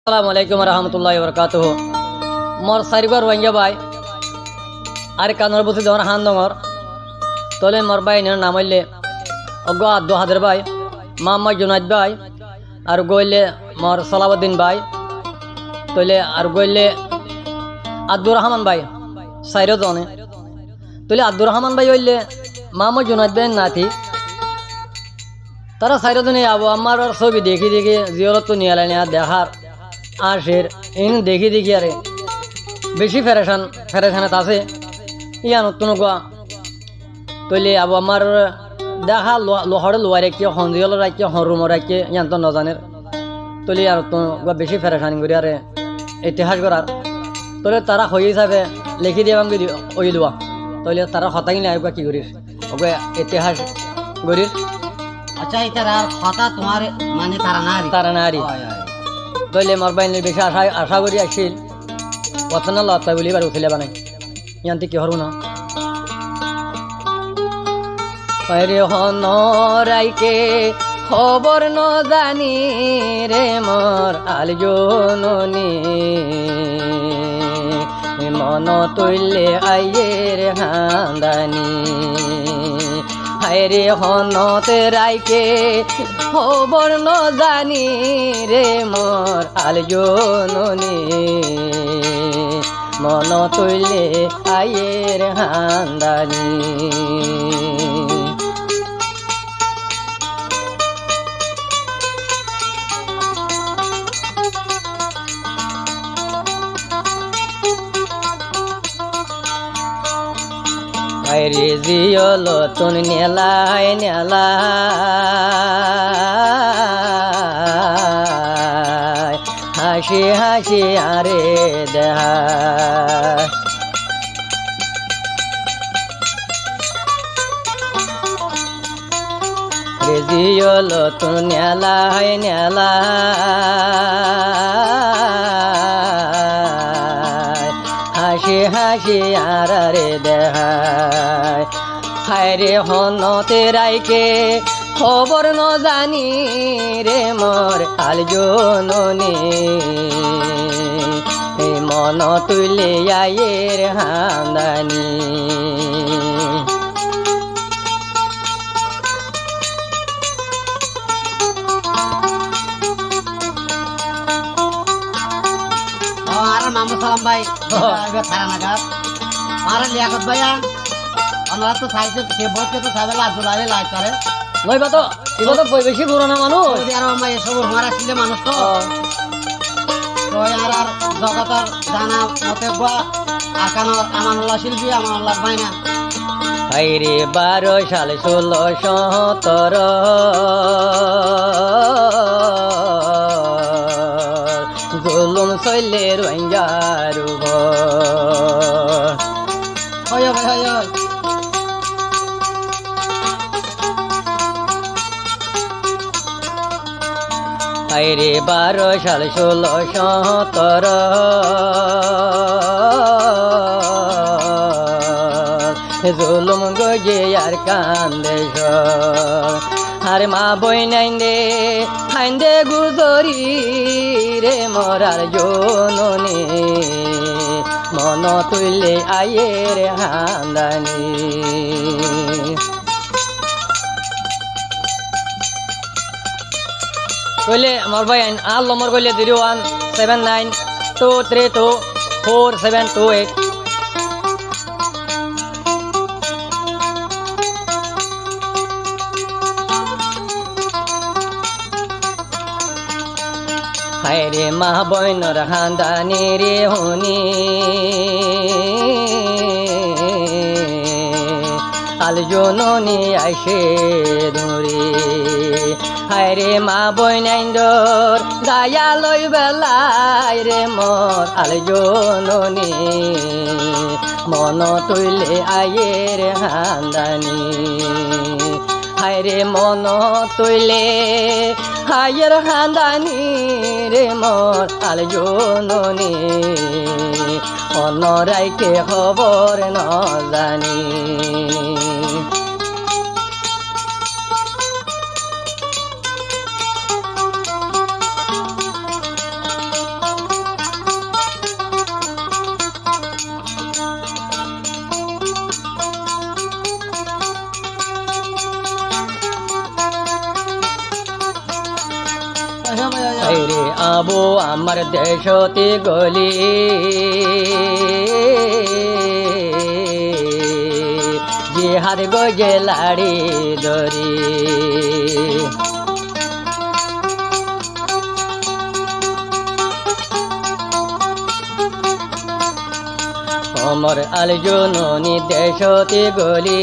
আসসালামু আলাইকুম রহমতুল্লাহি বরকাতুহু। মোর চারিবার রোহিঙ্গা ভাই আর কানর বসে যখন হান ডঙর তলে মোর ভাই নাম হইলে অজ্ঞ আব্দু হাদের ভাই, মোহাম্মদ জুনাইদ ভাই, আর গইলে মোর সালাউদ্দিন ভাই, তলে আর গইলে আব্দুর রহমান ভাই, চাইরো জনে তলে আব্দুর রহমান ভাই হইলে মোহাম্মদ জুনাইদ ভাই নাতি। তারা চাইরো জনে আবো আমার ছবি দেখি দেখি জিয়রত তো নিয়ে আলাইনি আর দেখার আসের এই দেখি দেখি আরে বেশি ফেরেশানাত আছে ইয়া নতুন গোয়া তৈলে আবো আমার দেখা লোহরে লোয়ার রাখি হঞ্জিয়ল রাখি হরুম রাখি ইয়ান তো নজানের তৈলে আর গোয়া বেশি ফেরেশানি করি আরে ইতিহাস করার তৈলে তারা হয়ে হিসাবে লিখি দিয়ে আমি ওই দেওয়া তৈলে তারা হতাই নাই কি করিস ওকে ইতিহাস করিস। আচ্ছা এটার আর কথা তোমার মানে তারা নারী তৈলে মোর বাইনের বেশি আশা করি আসছিল অতনা লতা বলি এবার উঠিলে বানাই ইয়ান্তি কি হরু না রে হন রাইকে খবর ন জানি রে মোর আলজননি মন তৈলে আইয়ের হান্দানি হায়রে হনতে রাইকে খবর ন জানি রে মোর আলজননি মন তৈলে আইয়ের হান্দানি। আরে জিয়ল তুন নেলাই নেলাই হাসি হাসি আরে দেহা রে জিয়ল তুন নেলাই নেলাই হাসি হাসি আর রে দেহায় হায়রে হনতে রাইকে খবর ন জানি রে মোর আলজননি মন তুলে আয়ের হান্দানি। মামুদ সালাম ভাই থারা নাগাদ আর লিয়াকত ভাইয়া আমরা তো সাইতে সে বলতে তো সাবেলা আব্দুল আলী লাইক করে লইবা তো এবার তো বেশি পুরোনো মানুষ আর আমরা এসব মারা ছিল মানুষ তো আর আর জগতর জানা মতে গোয়া আর কানোর আমানুল্লাহ শিল্পী আমানুল্লাহ ভাই না হাইরে 12 সাল 1617 জুলুম চলে রোহিঙ্গার হয় ভাই হয় হাইরে 12 সাল 1617 জুলুম গজে আর কান্দে আর মা বই নাইন্দে হাইন্দে গুজরি রে মরার জননী মন তুলে আয়ের হান্দানি। কইলে আমার ভাই আর নম্বর কইলে 01792324728 হায়রে মা বইনর হান্দানি রে হুনি আলজননি আইসে ধরে হায়রে মা বইনাইন্দর দায়া লই বেলায় রে মোর আলজননি মন তুলে আয়ের হান্দানি হায়রে মন তুলে আয়ের হান্দানি রে মোর আলজননি অনরাইকে খবর ন জানি। বাবু আমার দেশতে গলি জিহাদ গজে লাড়ি দরি আমার আলজননি দেশতে গলি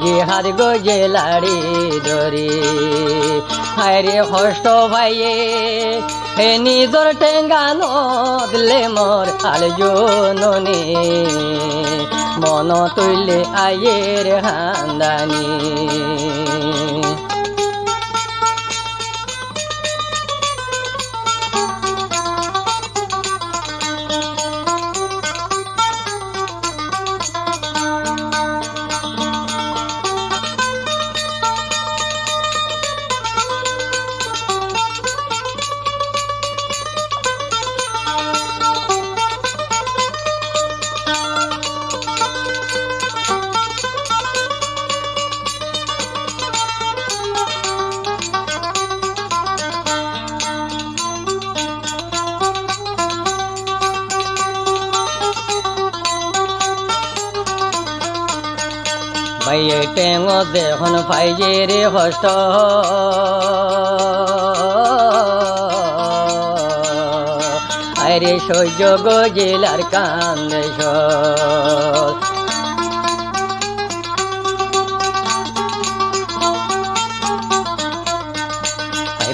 জিহাদ গজে লাড়ি দরি হায়রে হষ্ট ভাইয়ে হে নিজর টেঙ্গানো দিলে মোর আলজননি মন তুইলে আয়ের হান্দানি ভাইয়ে টেঙো দেখুন পাইজে রে হষ্ট আরে সহ্য গজেলার কান্দেশ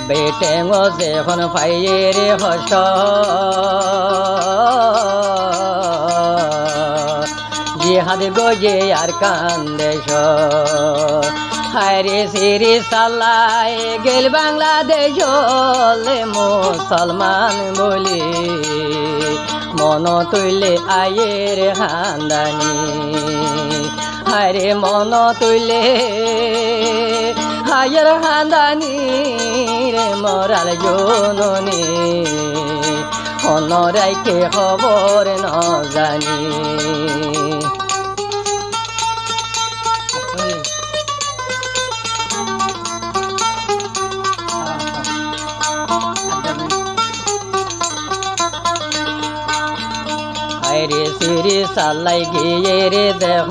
বেটেঙো দেখুন পাইজে রে হষ্ট জিহাদ গজে আর কান্দেশ হায়রে সিরি সাল্লাই গেল বাংলাদেশ মুসলমান বলি মন তুইলে আয়ের হান্দানি হায়রে মন তুইলে আয়ের হান্দানি রে মরাল জননী অনরাইকে খবর ন জানি রে সিরি সালাই গিয়ে রে দেহ